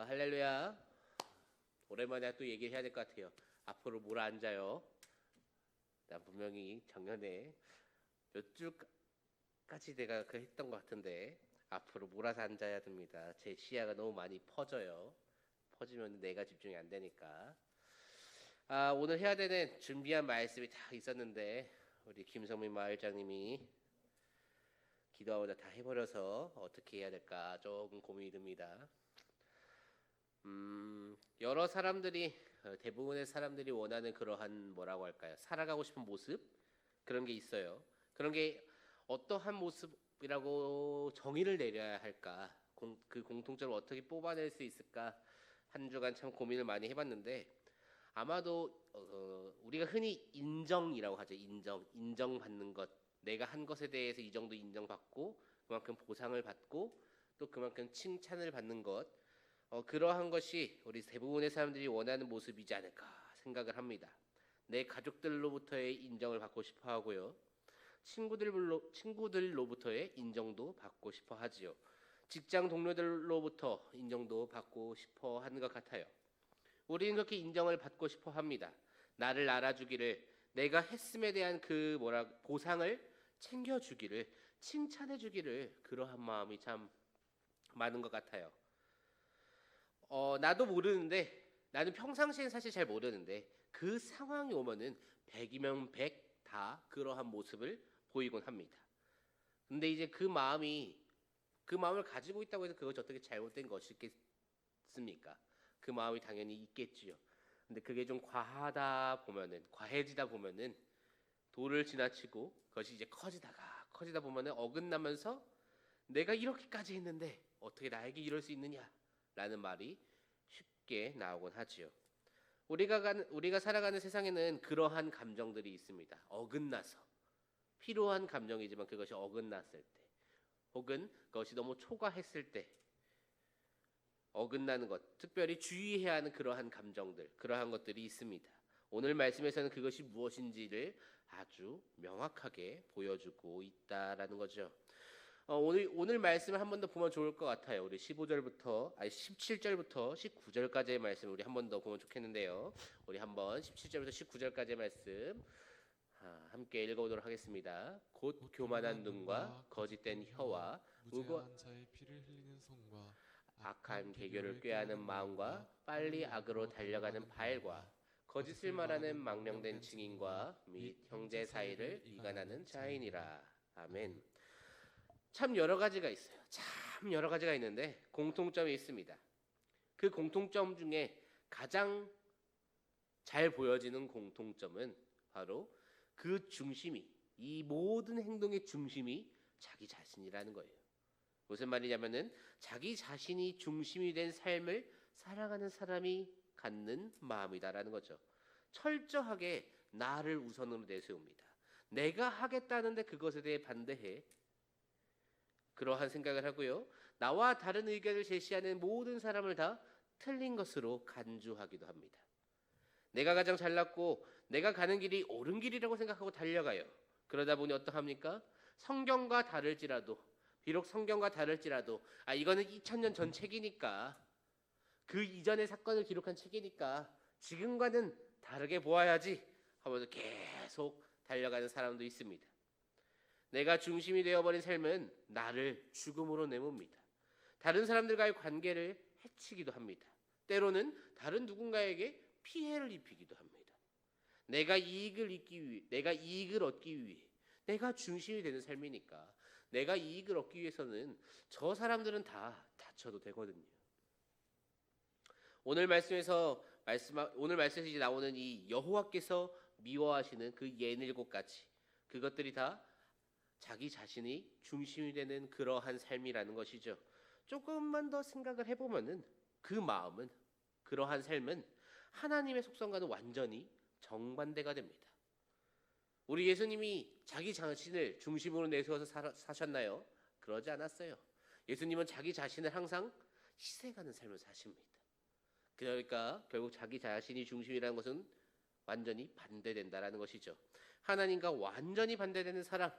할렐루야. 오랜만에 또 얘기해야 될 것 같아요. 앞으로 몰아 앉아요. 나 분명히 작년에 몇 주까지 내가 했던 것 같은데 앞으로 몰아서 앉아야 됩니다. 제 시야가 너무 많이 퍼져요. 퍼지면 내가 집중이 안 되니까. 오늘 해야 되는 준비한 말씀이 다 있었는데 우리 김성민 마을장님이 기도하고자 다 해버려서 어떻게 해야 될까 조금 고민이 듭니다. 여러 사람들이 대부분의 사람들이 원하는 그러한 뭐라고 할까요? 살아가고 싶은 모습 그런 게 있어요. 그런 게 어떠한 모습이라고 정의를 내려야 할까? 그 공통점을 어떻게 뽑아낼 수 있을까? 한 주간 참 고민을 많이 해봤는데 아마도 우리가 흔히 인정이라고 하죠. 인정받는 것. 내가 한 것에 대해서 이 정도 인정받고 그만큼 보상을 받고 또 그만큼 칭찬을 받는 것. 그러한 것이 우리 대부분의 사람들이 원하는 모습이지 않을까 생각을 합니다. 내 가족들로부터의 인정을 받고 싶어 하고요. 친구들로부터의 인정도 받고 싶어 하지요. 직장 동료들로부터 인정도 받고 싶어 하는 것 같아요. 우리는 그렇게 인정을 받고 싶어 합니다. 나를 알아주기를, 내가 했음에 대한 보상을 챙겨주기를, 칭찬해주기를 그러한 마음이 참 많은 것 같아요. 나도 모르는데 나는 평상시엔 사실 잘 모르는데 그 상황이 오면은 100이면 100 다 그러한 모습을 보이곤 합니다. 근데 이제 그 마음을 가지고 있다고 해서 그것이 어떻게 잘못된 것이겠습니까? 그 마음이 당연히 있겠지요. 근데 그게 좀 과해지다 보면은 도를 지나치고 그것이 이제 커지다 보면은 어긋나면서 내가 이렇게까지 했는데 어떻게 나에게 이럴 수 있느냐? 라는 말이 쉽게 나오곤 하지요. 우리가 살아가는 세상에는 그러한 감정들이 있습니다. 어긋나서 필요한 감정이지만 그것이 어긋났을 때, 혹은 그것이 너무 초과했을 때 어긋나는 것, 특별히 주의해야 하는 그러한 감정들, 그러한 것들이 있습니다. 오늘 말씀에서는 그것이 무엇인지를 아주 명확하게 보여주고 있다라는 거죠. 오늘 말씀을 한 번 더 보면 좋을 것 같아요. 우리 17절부터 19절까지의 말씀 우리 한 번 더 보면 좋겠는데요. 우리 한번 17절부터 19절까지의 말씀 함께 읽어보도록 하겠습니다. 곧 교만한 눈과 거짓된 혀와 무죄한 자의 피를 흘리는 손과 악한 계교를 꾀하는 마음과 빨리 악으로 달려가는 발과 거짓을 말하는 망령된 증인과 및 형제 사이를 이간하는 자이니라. 아멘. 참 여러 가지가 있어요. 참 여러 가지가 있는데 공통점이 있습니다. 그 공통점 중에 가장 잘 보여지는 공통점은 바로 그 중심이, 이 모든 행동의 중심이 자기 자신이라는 거예요. 무슨 말이냐면은 자기 자신이 중심이 된 삶을 살아가는 사람이 갖는 마음이다라는 거죠. 철저하게 나를 우선으로 내세웁니다. 내가 하겠다는데 그것에 대해 반대해 그러한 생각을 하고요. 나와 다른 의견을 제시하는 모든 사람을 다 틀린 것으로 간주하기도 합니다. 내가 가장 잘났고 내가 가는 길이 옳은 길이라고 생각하고 달려가요. 그러다 보니 어떠합니까? 비록 성경과 다를지라도 이거는 2000년 전 책이니까 그 이전의 사건을 기록한 책이니까 지금과는 다르게 보아야지 하면서 계속 달려가는 사람도 있습니다. 내가 중심이 되어버린 삶은 나를 죽음으로 내뭅니다. 다른 사람들과의 관계를 해치기도 합니다. 때로는 다른 누군가에게 피해를 입히기도 합니다. 내가 이익을 얻기 위해 내가 중심이 되는 삶이니까 내가 이익을 얻기 위해서는 저 사람들은 다 다쳐도 되거든요. 오늘 말씀에서 이제 나오는 이 여호와께서 미워하시는 그 67가지 그것들이 다 자기 자신이 중심이 되는 그러한 삶이라는 것이죠. 조금만 더 생각을 해보면은 그러한 삶은 하나님의 속성과는 완전히 정반대가 됩니다. 우리 예수님이 자기 자신을 중심으로 내세워서 사셨나요? 그러지 않았어요. 예수님은 자기 자신을 항상 희생하는 삶을 사십니다. 그러니까 결국 자기 자신이 중심이라는 것은 완전히 반대된다라는 것이죠. 하나님과 완전히 반대되는 사람,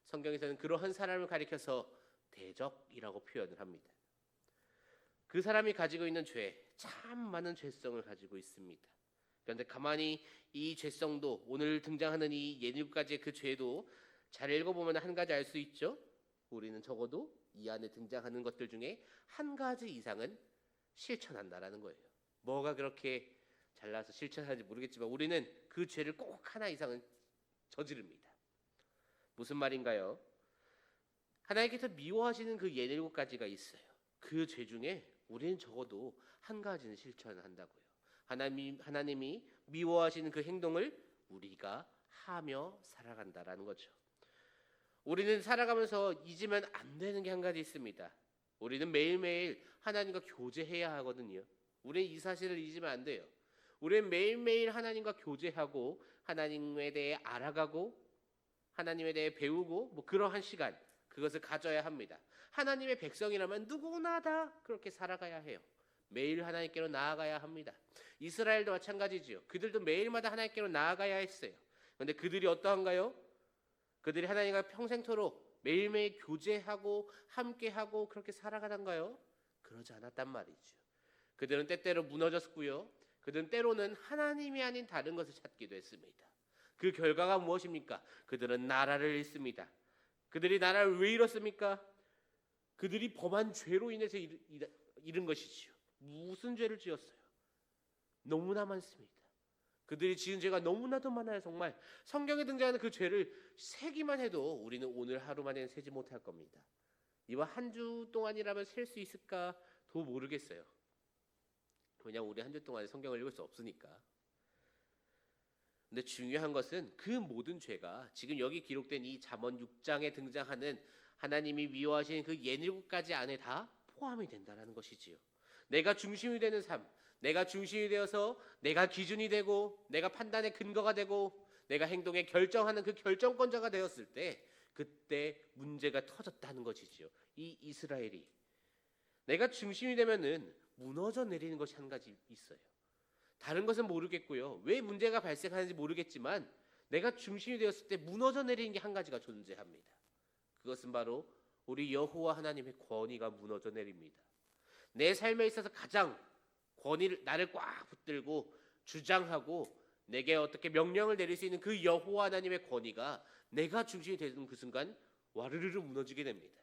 성경에서는 그러한 사람을 가리켜서 대적이라고 표현을 합니다. 그 사람이 가지고 있는 죄, 참 많은 죄성을 가지고 있습니다. 그런데 가만히 이 죄성도, 오늘 등장하는 이 7가지의 그 죄도 잘 읽어보면 한 가지 알 수 있죠. 우리는 적어도 이 안에 등장하는 것들 중에 한 가지 이상은 실천한다라는 거예요. 뭐가 그렇게 잘나서 실천하는지 모르겠지만 우리는 그 죄를 꼭 하나 이상은 저지릅니다. 무슨 말인가요? 하나님께서 미워하시는 그 7가지가 있어요. 그 죄 중에 우리는 적어도 한 가지는 실천한다고요. 하나님이 미워하시는 그 행동을 우리가 하며 살아간다라는 거죠. 우리는 살아가면서 잊으면 안 되는 게 한 가지 있습니다. 우리는 매일매일 하나님과 교제해야 하거든요. 우리는 이 사실을 잊으면 안 돼요. 우리는 매일매일 하나님과 교제하고 하나님에 대해 알아가고 하나님에 대해 배우고 뭐 그러한 시간, 그것을 가져야 합니다. 하나님의 백성이라면 누구나 다 그렇게 살아가야 해요. 매일 하나님께로 나아가야 합니다. 이스라엘도 마찬가지지요. 그들도 매일마다 하나님께로 나아가야 했어요. 그런데 그들이 어떠한가요? 그들이 하나님과 평생토록 매일매일 교제하고 함께하고 그렇게 살아가던가요? 그러지 않았단 말이죠. 그들은 때때로 무너졌고요. 그들은 때로는 하나님이 아닌 다른 것을 찾기도 했습니다. 그 결과가 무엇입니까? 그들은 나라를 잃습니다. 그들이 나라를 왜 잃었습니까? 그들이 범한 죄로 인해서 잃은 것이지요. 무슨 죄를 지었어요? 너무나 많습니다. 그들이 지은 죄가 너무나도 많아요. 정말 성경에 등장하는 그 죄를 세기만 해도 우리는 오늘 하루만에는 세지 못할 겁니다. 이번 한 주 동안이라면 셀 수 있을까도 모르겠어요. 왜냐하면 우리 한 주 동안에 성경을 읽을 수 없으니까. 근데 중요한 것은 그 모든 죄가 지금 여기 기록된 이 잠언 6장에 등장하는 하나님이 미워하시는 그 7가지 안에 다 포함이 된다는 것이지요. 내가 중심이 되는 삶, 내가 중심이 되어서 내가 기준이 되고 내가 판단의 근거가 되고 내가 행동에 결정하는 그 결정권자가 되었을 때 그때 문제가 터졌다는 것이지요. 이 이스라엘이 내가 중심이 되면은 무너져 내리는 것이 한 가지 있어요. 다른 것은 모르겠고요. 왜 문제가 발생하는지 모르겠지만 내가 중심이 되었을 때 무너져 내리는 게 한 가지가 존재합니다. 그것은 바로 우리 여호와 하나님의 권위가 무너져 내립니다. 내 삶에 있어서 가장 권위를 나를 꽉 붙들고 주장하고 내게 어떻게 명령을 내릴 수 있는 그 여호와 하나님의 권위가 내가 중심이 되는 그 순간 와르르르 무너지게 됩니다.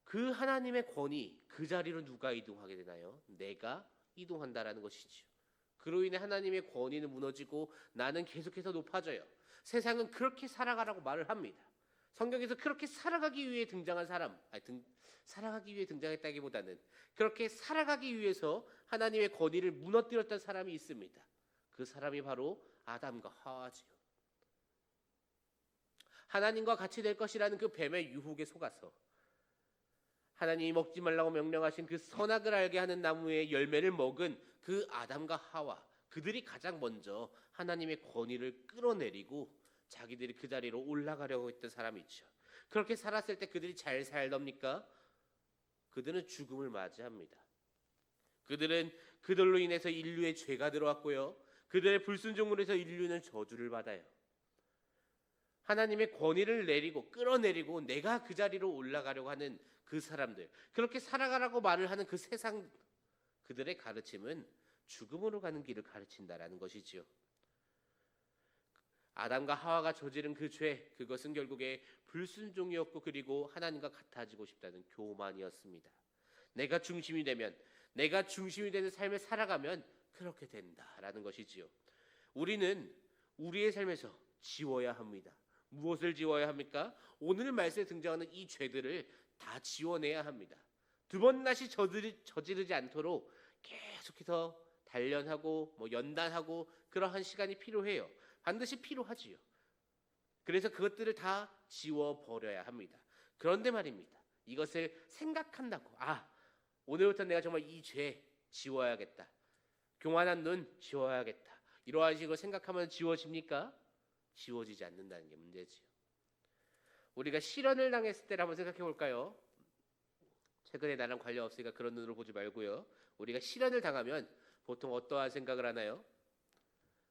그 하나님의 권위, 그 자리로 누가 이동하게 되나요? 내가 이동한다라는 것이지요. 그로 인해 하나님의 권위는 무너지고 나는 계속해서 높아져요. 세상은 그렇게 살아가라고 말을 합니다. 성경에서 그렇게 살아가기 위해 등장한 사람, 살아가기 위해 등장했다기보다는 그렇게 살아가기 위해서 하나님의 권위를 무너뜨렸던 사람이 있습니다. 그 사람이 바로 아담과 하와지요. 하나님과 같이 될 것이라는 그 뱀의 유혹에 속아서 하나님이 먹지 말라고 명령하신 그 선악을 알게 하는 나무의 열매를 먹은 그 아담과 하와, 그들이 가장 먼저 하나님의 권위를 끌어내리고 자기들이 그 자리로 올라가려고 했던 사람이죠. 그렇게 살았을 때 그들이 잘 살렵니까? 그들은 죽음을 맞이합니다. 그들은 그들로 인해서 인류의 죄가 들어왔고요. 그들의 불순종으로 해서 인류는 저주를 받아요. 하나님의 권위를 내리고 끌어내리고 내가 그 자리로 올라가려고 하는 그 사람들, 그렇게 살아가라고 말을 하는 그 세상, 그들의 가르침은 죽음으로 가는 길을 가르친다라는 것이지요. 아담과 하와가 저지른 그 죄, 그것은 결국에 불순종이었고 그리고 하나님과 같아지고 싶다는 교만이었습니다. 내가 중심이 되면, 내가 중심이 되는 삶을 살아가면 그렇게 된다라는 것이지요. 우리는 우리의 삶에서 지워야 합니다. 무엇을 지워야 합니까? 오늘 말씀에 등장하는 이 죄들을 다 지워내야 합니다. 두 번 다시 저지르지 않도록 계속해서 단련하고 연단하고 그러한 시간이 필요해요. 반드시 필요하지요. 그래서 그것들을 다 지워버려야 합니다. 그런데 말입니다. 이것을 생각한다고, 오늘부터 내가 정말 이 죄 지워야겠다. 교만한 눈 지워야겠다. 이러한 식으로 생각하면 지워집니까? 지워지지 않는다는 게 문제지요. 우리가 실현을 당했을 때를 한번 생각해 볼까요? 최근에 나랑 관련 없으니까 그런 눈으로 보지 말고요. 우리가 실현을 당하면 보통 어떠한 생각을 하나요?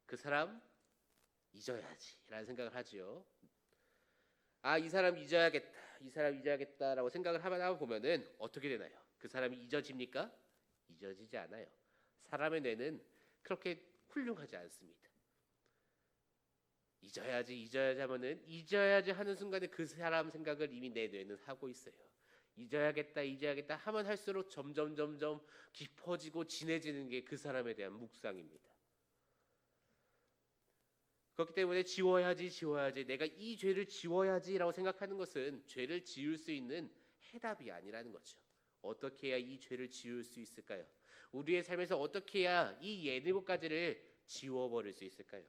그 사람 잊어야지 라는 생각을 하지요. 이 사람 잊어야겠다. 이 사람 잊어야겠다라고 생각을 하다 보면은 어떻게 되나요? 그 사람이 잊어집니까? 잊어지지 않아요. 사람의 뇌는 그렇게 훌륭하지 않습니다. 잊어야지 하면은 잊어야지 하는 순간에 그 사람 생각을 이미 내 뇌는 하고 있어요. 잊어야겠다 하면 할수록 점점 깊어지고 진해지는 게 그 사람에 대한 묵상입니다. 그렇기 때문에 지워야지 내가 이 죄를 지워야지라고 생각하는 것은 죄를 지울 수 있는 해답이 아니라는 거죠. 어떻게 해야 이 죄를 지울 수 있을까요? 우리의 삶에서 어떻게 해야 이 67가지를 지워버릴 수 있을까요?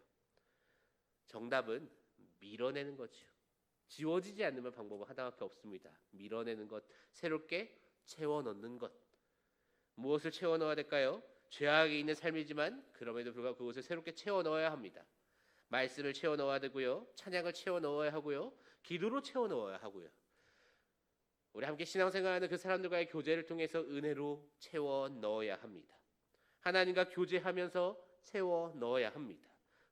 정답은 밀어내는 거죠. 지워지지 않으면 방법은 하나밖에 없습니다. 밀어내는 것, 새롭게 채워넣는 것. 무엇을 채워넣어야 될까요? 죄악이 있는 삶이지만 그럼에도 불구하고 그것을 새롭게 채워넣어야 합니다. 말씀을 채워넣어야 되고요. 찬양을 채워넣어야 하고요. 기도로 채워넣어야 하고요. 우리 함께 신앙생활하는 그 사람들과의 교제를 통해서 은혜로 채워넣어야 합니다. 하나님과 교제하면서 채워넣어야 합니다.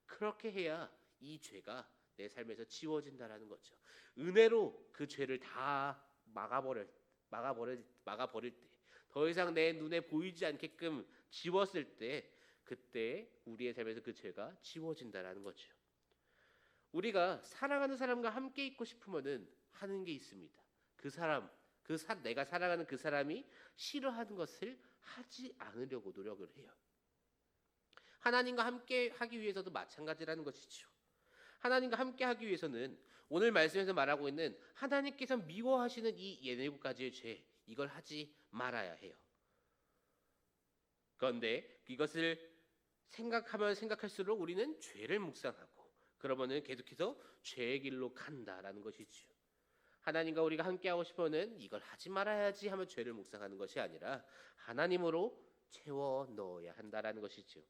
그렇게 해야 이 죄가 내 삶에서 지워진다라는 거죠. 은혜로 그 죄를 다 막아버릴 때, 더 이상 내 눈에 보이지 않게끔 지웠을 때, 그때 우리의 삶에서 그 죄가 지워진다라는 거죠. 우리가 사랑하는 사람과 함께 있고 싶으면은 하는 게 있습니다. 내가 사랑하는 그 사람이 싫어하는 것을 하지 않으려고 노력을 해요. 하나님과 함께 하기 위해서도 마찬가지라는 것이죠. 하나님과 함께 하기 위해서는 오늘 말씀에서 말하고 있는 하나님께서 미워하시는 이 67가지의 죄, 이걸 하지 말아야 해요. 그런데 이것을 생각하면 생각할수록 우리는 죄를 묵상하고 그러면은 계속해서 죄의 길로 간다라는 것이죠. 하나님과 우리가 함께하고 싶으면 이걸 하지 말아야지 하면 죄를 묵상하는 것이 아니라 하나님으로 채워 넣어야 한다라는 것이죠.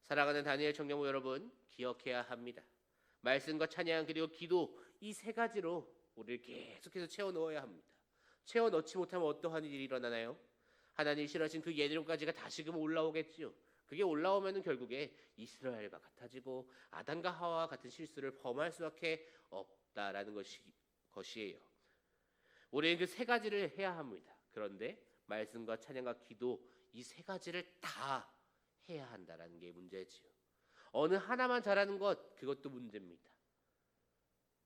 사랑하는 다니엘 청년부 여러분, 기억해야 합니다. 말씀과 찬양 그리고 기도, 이 세 가지로 우리를 계속해서 채워 넣어야 합니다. 채워 넣지 못하면 어떠한 일이 일어나나요? 하나님 싫어하신 그 67가지가 다시금 올라오겠지요. 그게 올라오면은 결국에 이스라엘과 같아지고 아담과 하와와 같은 실수를 범할 수밖에 없다라는 것이에요. 우리는 그 세 가지를 해야 합니다. 그런데 말씀과 찬양과 기도, 이 세 가지를 다 해야 한다라는 게 문제지요. 어느 하나만 잘하는 것, 그것도 문제입니다.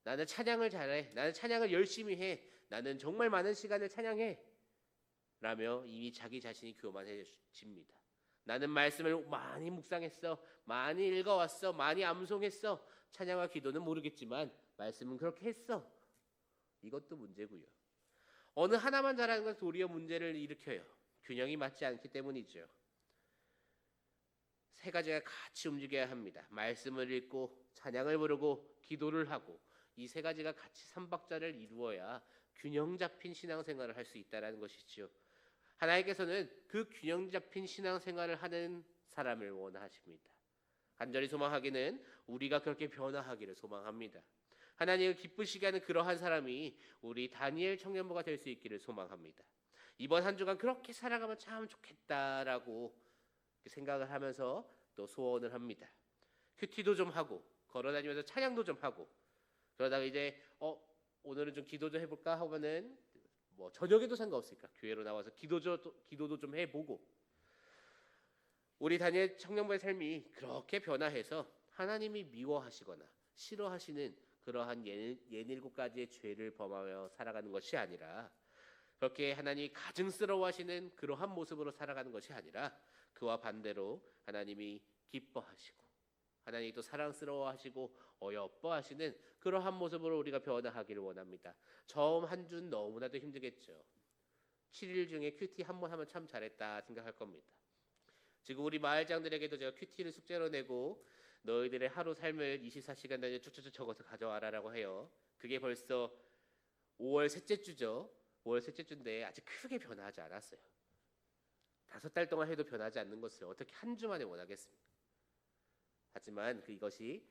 나는 찬양을 잘해, 나는 찬양을 열심히 해, 나는 정말 많은 시간을 찬양해 라며 이미 자기 자신이 교만해집니다. 나는 말씀을 많이 묵상했어, 많이 읽어왔어, 많이 암송했어, 찬양과 기도는 모르겠지만 말씀은 그렇게 했어. 이것도 문제고요. 어느 하나만 잘하는 건 도리어 문제를 일으켜요. 균형이 맞지 않기 때문이죠. 세 가지가 같이 움직여야 합니다. 말씀을 읽고 찬양을 부르고 기도를 하고 이 세 가지가 같이 삼박자를 이루어야 균형 잡힌 신앙생활을 할 수 있다는 것이지요. 하나님께서는 그 균형 잡힌 신앙생활을 하는 사람을 원하십니다. 간절히 소망하기는 우리가 그렇게 변화하기를 소망합니다. 하나님을 기쁘시게 하는 그러한 사람이 우리 다니엘 청년부가 될 수 있기를 소망합니다. 이번 한 주간 그렇게 살아가면 참 좋겠다라고 생각을 하면서 또 소원을 합니다. 큐티도 좀 하고 걸어다니면서 찬양도 좀 하고 그러다가 이제 오늘은 좀 기도 좀 해볼까 하면은 뭐 저녁에도 상관없으니까 교회로 나와서 기도도 좀 해보고 우리 다니엘 청년부의 삶이 그렇게 변화해서 하나님이 미워하시거나 싫어하시는 그러한 67가지의 죄를 범하며 살아가는 것이 아니라 그렇게 하나님이 가증스러워하시는 그러한 모습으로 살아가는 것이 아니라 그와 반대로 하나님이 기뻐하시고 하나님이 또 사랑스러워하시고 어여뻐하시는 그러한 모습으로 우리가 변화하기를 원합니다. 처음 한 주는 너무나도 힘들겠죠. 7일 중에 큐티 한 번 하면 참 잘했다 생각할 겁니다. 지금 우리 마을장들에게도 제가 큐티를 숙제로 내고 너희들의 하루 삶을 24시간 단위로 쭉쭉쭉 적어서 가져와라라고 해요. 그게 벌써 5월 셋째 주죠. 5월 셋째 주인데 아직 크게 변화하지 않았어요. 5달 동안 해도 변하지 않는 것을 어떻게 한 주 만에 원하겠습니까? 하지만 이것이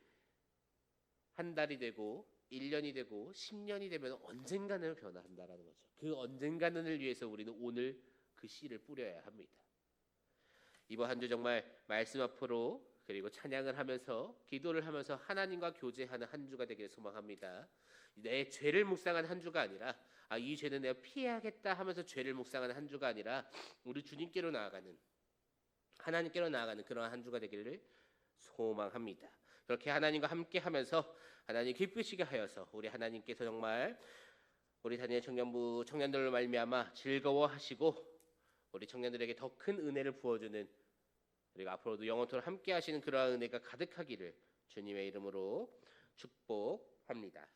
한 달이 되고 1년이 되고 10년이 되면 언젠가는 변화한다라는 거죠. 그 언젠가는을 위해서 우리는 오늘 그 씨를 뿌려야 합니다. 이번 한 주 정말 말씀 앞으로 그리고 찬양을 하면서 기도를 하면서 하나님과 교제하는 한 주가 되기를 소망합니다. 내 죄를 묵상한 한 주가 아니라 이 죄는 내가 피해야겠다 하면서 죄를 묵상하는 한 주가 아니라 우리 주님께로 나아가는, 하나님께로 나아가는 그러한 한 주가 되기를 소망합니다. 그렇게 하나님과 함께 하면서 하나님 기쁘시게 하여서 우리 하나님께서 정말 우리 다니엘 청년부 청년들로 말미암아 즐거워하시고 우리 청년들에게 더 큰 은혜를 부어주는, 우리가 앞으로도 영원토록 함께 하시는 그러한 은혜가 가득하기를 주님의 이름으로 축복합니다.